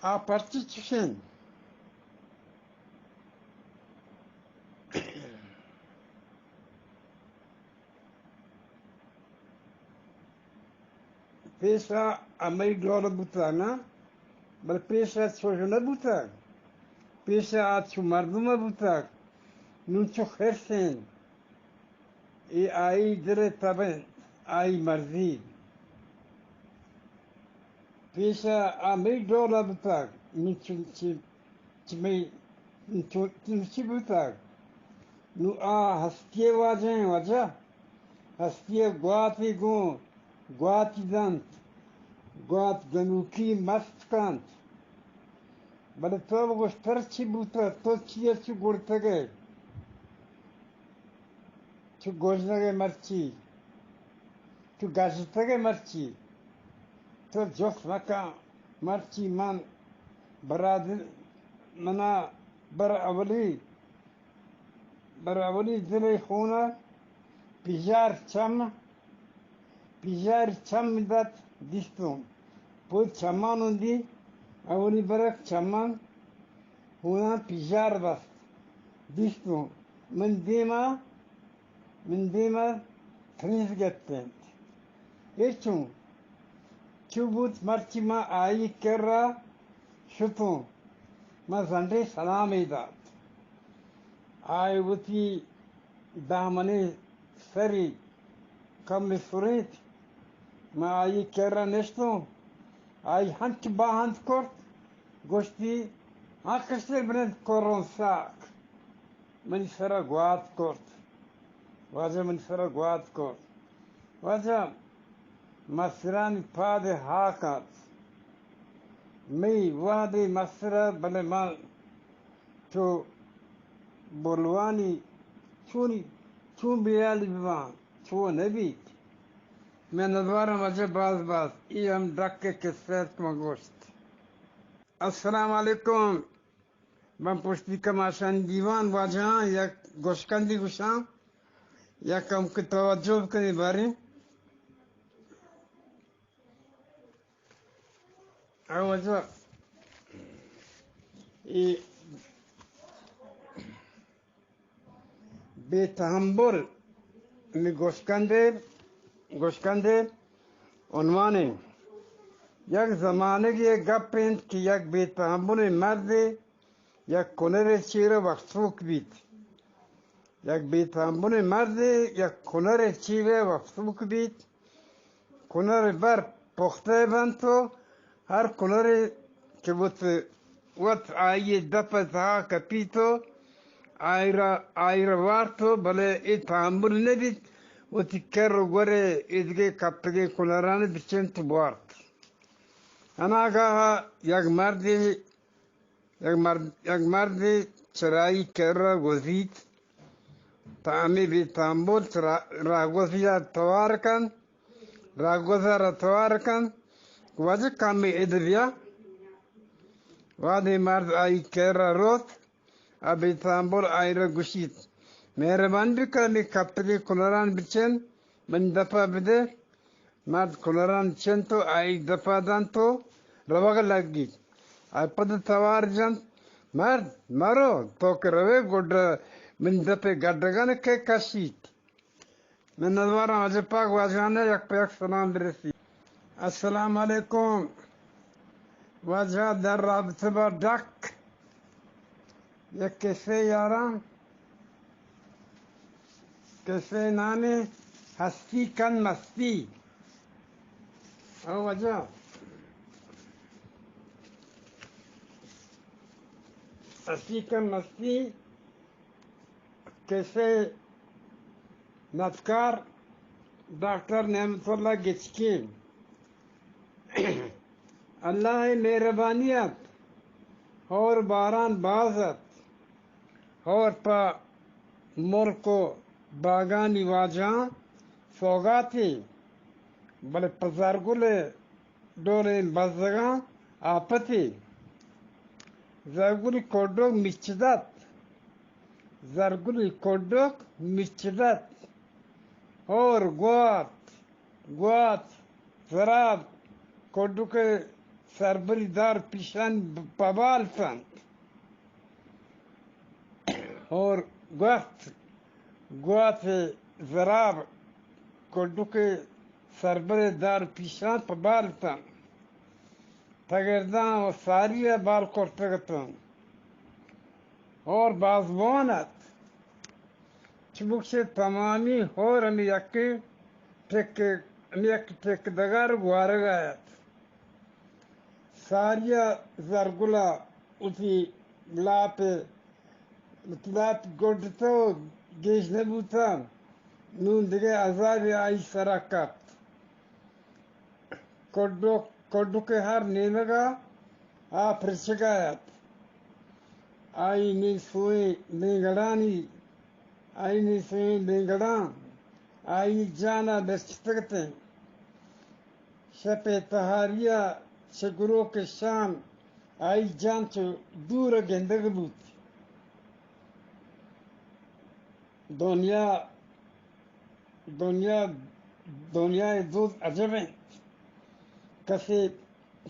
A partition. Pensa a mãe Glória Butana, mas pensa a Sojana Butak, pensa a Tsumarduma Butak, não Tchochersen, e aí diretamente, aí Marzi. Pensa a mãe Glória Butak, não Butak, não há Hastia Waja, Hastia Guati Gon. Guatidant, Guat Ganuki Mastkant. But to was Perchibuta, Tochia to Gurtage, to Goznage Marchi, to Gazitage Marchi, to Josmaka Marchi Man, Barad Mana Baravali Dele Hona, Pijar Cham. Pijar chamdat distum. Put chaman undi, avuni barak chaman, huna pijar bas. Distum. Mendima, trisgatent. Echum. Chubut marchima ai kerra, shutum. Mazande salamidat. Ai wuti damane sari, come surit. Ma ai kerra nesto, ai hanti ba hant kort, gosti akastel brand koron sak. Manisara guat kort, waja manisara guat kort, waja masrani pade hakat. Mei wade masra bale mal to bolwani chuni biali biwan chu nabi. मैं नज़ारा मजे बाज ये हम duck के किस्सत मगोश्त अस्सलाम वालेकुम मैं पुष्टि कमाशन दीवान वाजहाँ या गोशकंदी गुशां या कम के तवज्जो के बारे आवाज़ ये बेतहम्बुल में गोशकंदे उन्वाने यक ज़माने की एक गप्पेंट की यक बेतहम्बुल मर्दे यक कुनरे चीरे वक्तुक बीत यक बेतहम्बुल मर्दे यक कुनरे चीरे वक्तुक बीत कुनरे बर पुख्ते बनतो हर कुनरे के वत आये दपता कपीतो आयरा वार्तो भले इतहम्बुल नबीत وتكرر وري إدقي كابتقي كولاراني بشنت بوارت أنا قاها يق مردي شراي كرر وزيت تعمي بيتامبول راغوزيا تواركن وجه كامي إدريا وادي مرد أي كرر روت أبي تامبول أيرا غشيت मेहरबान भी करने कप्तरी कुलरान बिचन मन दफा बिदे मर्द कुलरान चन तो आई दफा दान तो रवग लगी आई पद तवार जन मर्द मारो तो के रवे गुड मन दफे गड्डगन के कशीत मैं नज़वारा अजय पाक वाजाने यक पे यक सलाम बिरसी अस्सलाम वालेकुम वाजा दर राबतबा डक यक कैसे यारां कैसे नाने हस्ती कन मस्ती और वजह हस्ती कन मस्ती कैसे नतकार डॉक्टर नेमतुल्लाह गिचकी अल्लाह मेहरबानियत और बारान बाजत और पा मुल्क को बागानी वाजा सौगाती बले पजारगुले डोले बजगा आपती जरगुली कोडोक मिचदत और ग्वात जराब कोडो के सरबरीदार पिशान पबाल संत और गुआत जराब कोडुके सरबरीदार पिशान पबाल संत तगरदान और सारिया बाल कोर्तगतन और बाजवानत चुबुक से तमामी और अमियाके टेक दगार गुआरगायत सारिया जरगुला उसी लाप गोडतो गेश नबूता नून दिगे अजाब आई सराकत कोडो के हर नेमगा आ प्रशगायत आई नी सोए लेंगड़ानी आई नी सोए लेंगड़ा आई जाना बेचतगते शपे तहारिया शगुरो के शाम आई जान चो दूर गेंदग बूत दुनिया दुनिया दुनिया दूध अजब है कसे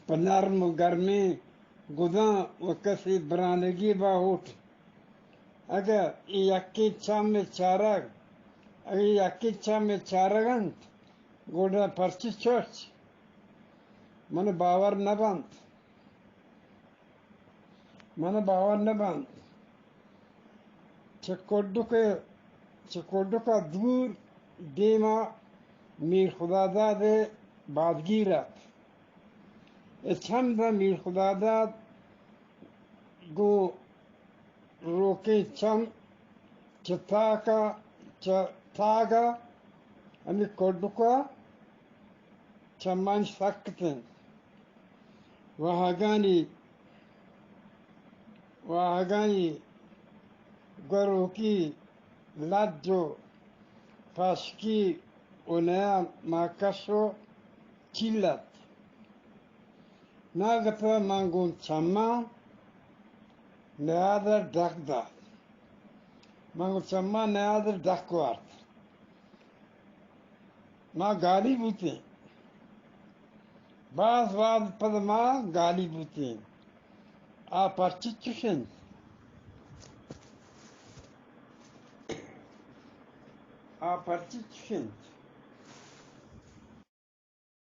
पनारम गर्मी गुदा व कसे बरानगी बाहुट अगर यक्की चाम में चारग अगर यक्की चाम में चारगंत गोड़ा पर्ची चोच मन बावर न बंद चकोडो का दूर देमा मीर खुदादाद बादगीरत छंद मीर खुदादाद गो रोके चम चतागा अमी कोडो का चम्मान सकते वहागानी गरो की लाजो फास्की उनया माकशो चिल्लत नागता मांगून चम्मा नयादर डकदा मांगून चम्मा नयादर डकवार्थ मा गाली बूते बास पद मा गाली बूते आ पर्चिचुशन a partir de